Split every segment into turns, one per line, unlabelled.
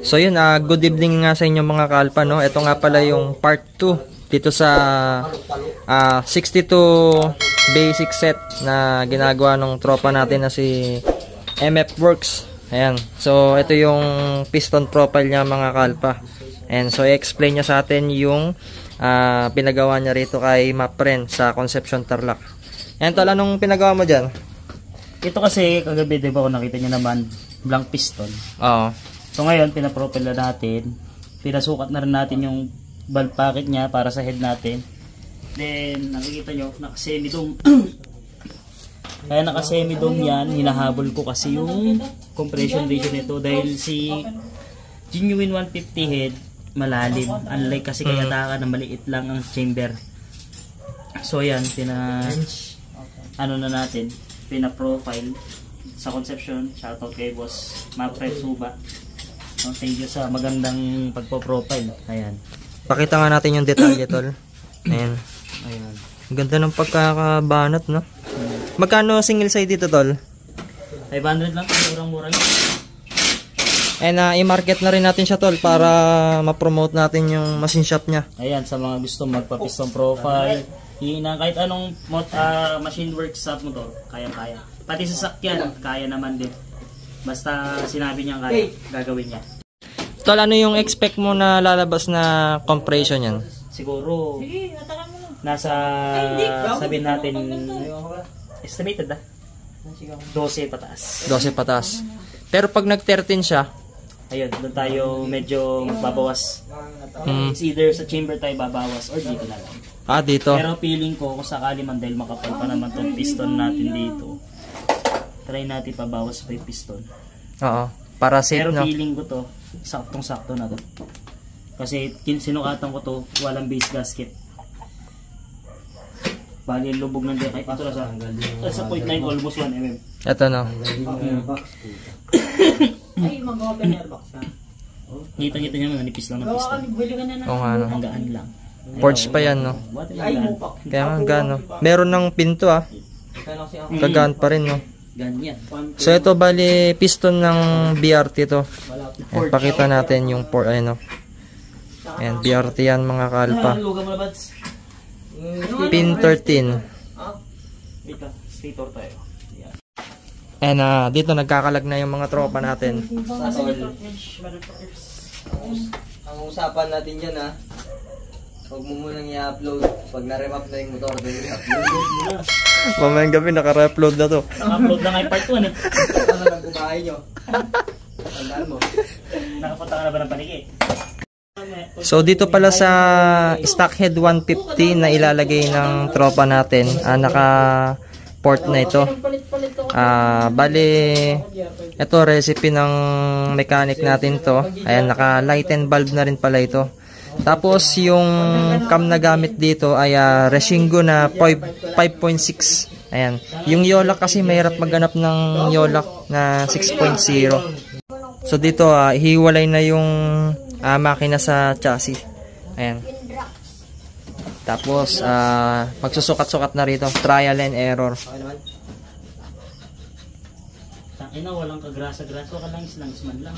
So yun, good evening nga sa inyo mga kalpa, no? Ito nga pala yung part 2 dito sa 62 basic set na ginagawa ng tropa natin na si MF Works. Ayan. So ito yung piston profile niya mga kalpa. And so i-explain niya sa atin yung pinagawa niya rito kay Mapren sa Concepcion Tarlac. Ayan tol, anong pinagawa mo dyan?
Ito kasi kagabi diba kung nakita niyo naman blank piston.
Oo.
So ngayon, pinapropel na natin. Pinasukat na rin natin yung valve packet niya para sa head natin. Then, nakikita nyo, naka-semi-dome. Kaya naka-semi-dome yan, hinahabol ko kasi yung compression ratio nito. Dahil si Genuine 150 head, malalim. Unlike kasi kaya taka na maliit lang ang chamber. So yan, ano na natin, pina-profile sa Concepcion. Shoutout kay boss Mapren Suba. Thank you sa magandang pagpo-profile. Ayan. Pakita nga natin yung detalye tol. Ayan. Ayan. Ganda ng pagkakabanat, no? Magkano single side dito tol? 500 lang, murang-mura yun. And i-market na rin natin siya tol para ma-promote natin yung machine shop niya. Ayan, sa mga gusto magpa-piston profile, kahit anong machine works sa motor, kaya-kaya. Pati sa sakyan, kaya naman din. Basta sinabi niya kaya, gagawin niya. Tol, ano yung expect mo na lalabas na compression yan? Siguro, nasa, sabihin natin, estimated 12 pataas. 12 pataas. Pero pag nag-13 siya, ayun, doon tayo medyo magbabawas. It's either sa chamber tayo babawas or dito na lang. Dito. Pero feeling ko, kung sakali man dahil makapal pa naman itong piston natin dito, try natin pabawas pa yung piston. Oo. Para safe, pero no? Feeling ko to, saktong-sakto na to. Kasi sinukatan ko to, walang base gasket. Bali, lubog ng dekay. Ito na sa 0.9, almost 1 mm. Ito no.
Ay, mag-open airbox ka.
Kita-kita nyo, nanipis lang ng piston.
Oo nga no.
Hanggaan lang.
Porch pa yan no. Kaya hanggaan no. Meron ng pinto gagaan pa rin no.
Ganyan.
So ito bali piston ng BRT to. Ayan, pakita natin yung port no. Ayan, BRT yan mga kalpa. Pin 13.
Stator tayo.
And dito nagkakalag na yung mga tropa natin.
Ang usapan natin dyan huwag mo munang i-upload. Pag na-remap na yung motor, then i-upload mo na.
Mamayang gabi naka-upload na to.
Naka-upload na nga yung part 1
Ano lang kumain nyo? Tandaan mo.
Nakapunta ka na ba ng paniki?
So dito pala sa Stockhead 150 na ilalagay ng tropa natin, naka port na ito. Bali ito recipe ng mechanic natin to. Ayan, naka lighten valve na rin pala ito. Tapos yung cam na gamit dito ay Reshingo na 5.6. Ayan. Yung Yolak kasi mahirap maghanap ng Yolak na 6.0. So dito hiwalay na yung makina sa chassis. Ayan. Tapos magsusukat-sukat na rito. Trial and error.
Tangina, walang kagrasa-grasa. Wala lang islang-isman lang.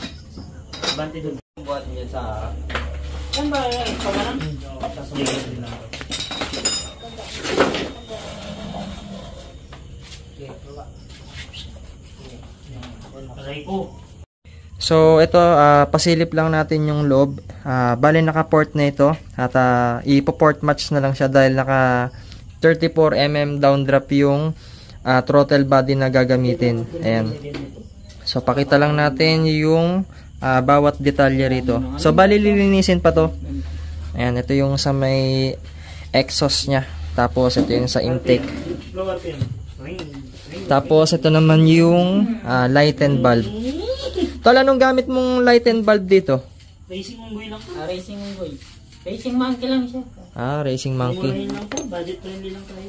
Bante doon.
Buhat niya sa...
Yan ba? Pagalan?
So ito pasilip lang natin yung loob. Bali naka-port na ito at ipo-port match na lang siya dahil naka 34mm downdrap yung throttle body na gagamitin. Ayan. So pakita lang natin yung bawat detalye rito. So bali lilinisin pa to. Ayan, ito yung sa may exhaust nya. Tapos ito yung sa intake. Tapos ito naman yung lighten valve. Tol, anong gamit mong lighten valve dito?
Racing Unggoy lang po.
Racing Unggoy. Racing Monkey lang siya.
Racing Monkey.
Murahin lang po. Budget friendly lang tayo.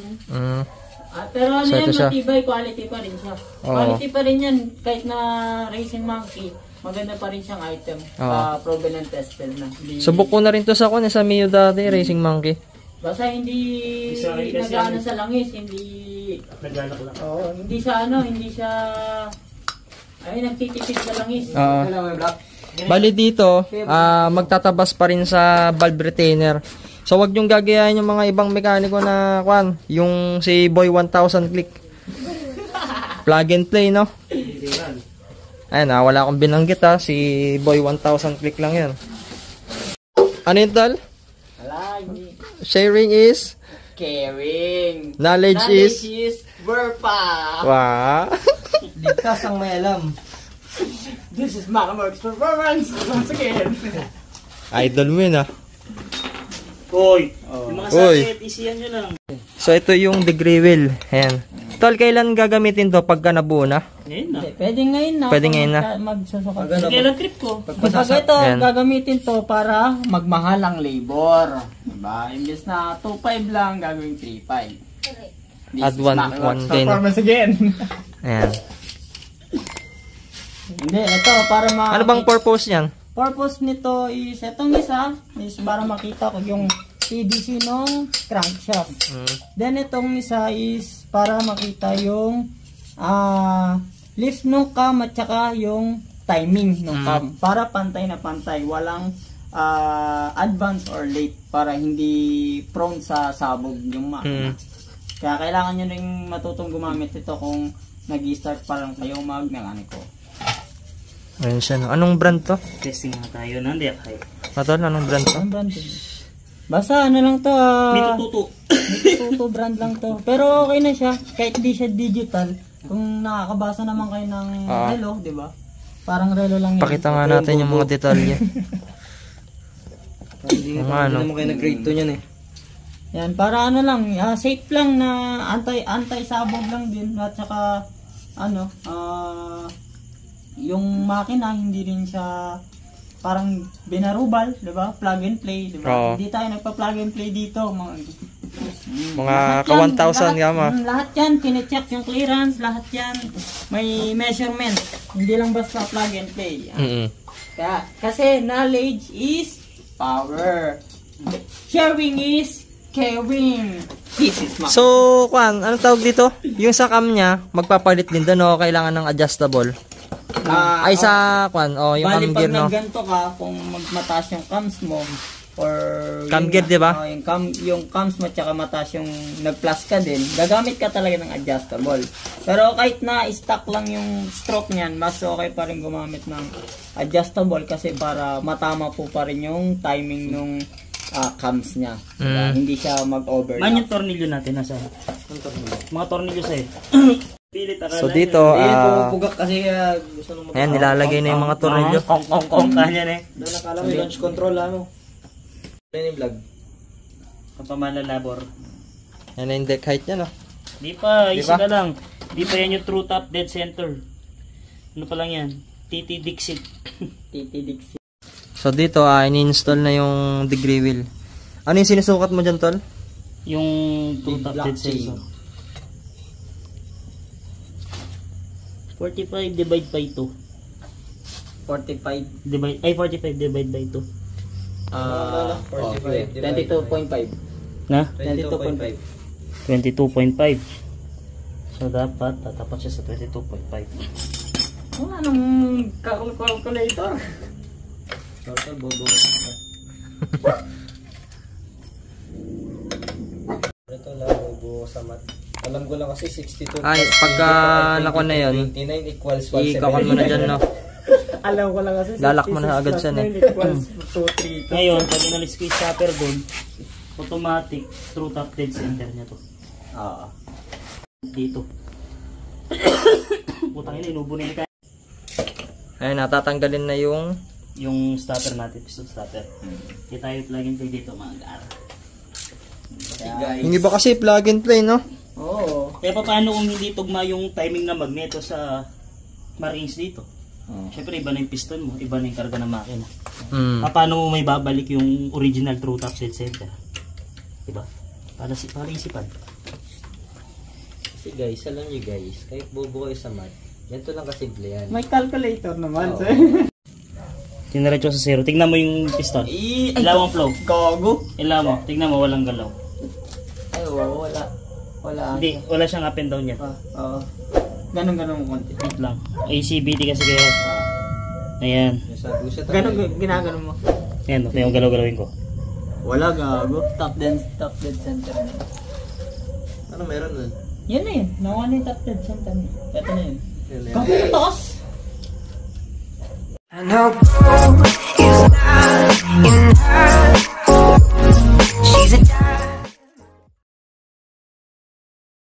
Pero ano
so,
yan,
siya.
matibay, quality pa rin siya. Quality pa rin yan. Kahit na Racing Monkey, maganda pa rin siyang item. Proven and tested na.
Subok ko na rin to sa Mio dati, Racing Monkey.
Basta hindi nag-ano sa langis, hindi
naglalak lang.
hindi siya hindi siya ay nagtitipid sa langis.
Kailangan may black.
Bali dito, magtatabas pa rin sa valve retainer. So wag niyong gagayahin yung mga ibang mekaniko na kwan, yung si Boy 1000 click. Plug and play, no? Ayun, wala akong binanggit si Boy 1000 click lang 'yan. Ano yun, tol? Sharing is
caring.
Knowledge is
Verpa.
Wow.
Ligtas ang may alam.
This is Makamark's performance once again.
Idol mo yun,
Hoy, yung mga sakit, isiyan nyo lang.
So ito yung degree wheel. Ayan. Tol, kailan gagamitin to pagka nabuo na?
Ngayon na.
Pwede ngayon na.
Pwede ngayon na.
Magsusukat.
Kailan trip ko?
Pag ito,
Ayan.
gagamitin to para magmahal ang labor. Diba? Imbes na 2.5 lang, gagawin 3.5.
At 1 din.
Performance again.
Ayan.
Hindi, ito para
Ano bang purpose niyan?
purpose nito is, itong isa is para makita ko yung PDC ng crankshaft. Then itong isa is para makita yung lift ng cam at saka yung timing ng cam. Para pantay na pantay, walang advance or late para hindi prone sa sabog yung makina. Kaya kailangan nyo rin matutong gumamit ito kung nag-start pa lang kayo mag-mekaniko.
Ayun siya, no? Anong brand to?
Testing na tayo. Nandi akay.
Tol, anong brand to?
Ang brand din. Basta ano lang to,
Mitututo.
Mitututo brand lang to. Pero okay na siya, kahit di siya digital. Kung nakakabasa naman kayo ng relo, di ba? Parang relo lang yun.
Pakita nga natin yung mga detalye.
Hindi naman kayo nag-grade to niyan eh.
Yan, para ano lang, safe lang na anti-sabog lang din. At saka, yung makina, hindi rin siya parang binarubal, di ba? Plug and play, di ba? Hindi tayo nagpa-plug and play dito.
Mga ka-1,000 gama.
Lahat yan, kine-check yung clearance, lahat yan. May measurement. Hindi lang basta plug and play. Kaya, kasi knowledge is power. Sharing is caring. This is my...
So, Kwan, anong tawag dito? Yung sa cam niya, magpapalit din doon, o kailangan ng adjustable? Ay sa Kwan, yung cam gear, no?
Bali, pag ganito ka, kung mataas yung cams mo, or
cam gear, di ba?
Yung cams mo tsaka mataas yung nag-plus ka din, gagamit ka talaga ng adjustable. Pero kahit na stock lang yung stroke niyan, mas okay pa rin gumamit ng adjustable kasi para matama po pa rin yung timing nung cams niya. Diba? Hindi siya mag-overlap.
Man yung tornilyo natin nasa. Mga tornilyo sa'yo. Pilit akala.
So dito,
Pugak kasi gusto nung
ayan, nilalagay na yung mga tornilyo.
Kong kanya na eh.
doon nakala mo launch control Ano yung vlog?
Kapamala labor.
Yan na yung deck height niya, no?
Di pa, easy ka lang. Di pa yan yung true top dead center. Ano pa lang yan? TT Dixit.
TT Dixit.
So dito, ini-install na yung degree wheel. Ano yung sinusukat mo dyan, Tol?
Yung true top dead center. 45 divide by 2.
45.
45 divide by 2.
45.
22.5.
Na?
22.5.
22.5. So dapat tatapat siya sa 22.5.
Wala nang calculator.
Total, bobo. Ito lang, bobo sa mat. Alam ko lang kasi 62.
Ay, pagka nakuha na yun,
29 equals 170.
ikakan mo na dyan, no?
Alam ko lang kasi
Lalak mo na agad siya, eh.
Ngayon, pag inalis ko yung stopper doon, automatic true top dead center niya to. Dito. Putang ina, inubo na yun kaya.
Ayun, natatanggalin na yung
stopper natin, piston stopper. Kaya tayo plug and play dito mga gar.
Yung iba kasi plug and play, no?
Oo.
Kaya paano kung hindi tugma yung timing na magneto sa marines dito? Siyempre iba na yung piston mo, iba na yung karga ng makina. Paano mo may babalik yung original true top dead center? Diba? Para isipan.
Kasi guys, alam nyo guys, kahit bobo kayo sa mat, ganito lang kasimple yan.
May calculator naman, sir.
Tinaretso sa zero. Tignan mo yung piston. Ilaw ang flow.
Gago.
Ilaw mo. Tignan mo, walang galaw.
Ay, wala.
Hindi, wala siyang up and down yan.
Oo. Ganun konti.
Wait lang. ACBT kasi kaya. Ayan.
Sa pusa
Gano'n ginagano mo?
Ayan, ito yung galaw-galawin ko.
Wala gago. Top dead center na.
Ano meron nun?
Yan na yun. Nakuha na yung top dead center na. Ito na yun.
Yan, yan.
Kaputos!
And how